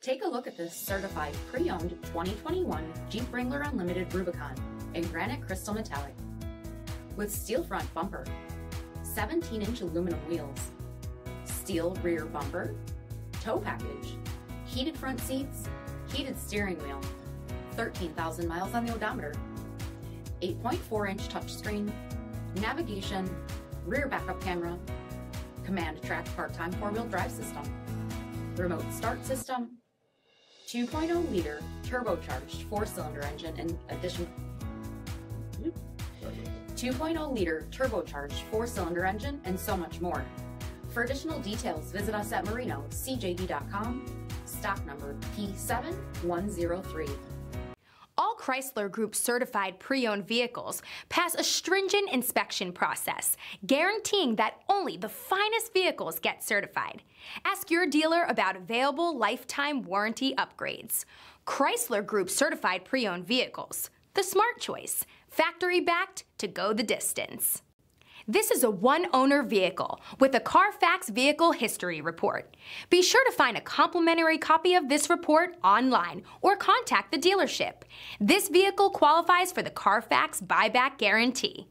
Take a look at this certified pre-owned 2021 Jeep Wrangler Unlimited Rubicon in granite crystal metallic. With steel front bumper, 17-inch aluminum wheels, steel rear bumper, tow package, heated front seats, heated steering wheel, 13,000 miles on the odometer, 8.4-inch touchscreen, navigation, rear backup camera, command track part-time four-wheel drive system, remote start system, 2.0-liter turbocharged four-cylinder engine in addition. 2.0-liter turbocharged four-cylinder engine and so much more. For additional details, visit us at Marino, cjd.com, stock number P7103. All Chrysler Group certified pre-owned vehicles pass a stringent inspection process, guaranteeing that only the finest vehicles get certified. Ask your dealer about available lifetime warranty upgrades. Chrysler Group certified pre-owned vehicles, the smart choice, factory backed to go the distance. This is a one-owner vehicle with a CARFAX vehicle history report. Be sure to find a complimentary copy of this report online or contact the dealership. This vehicle qualifies for the CARFAX buyback guarantee.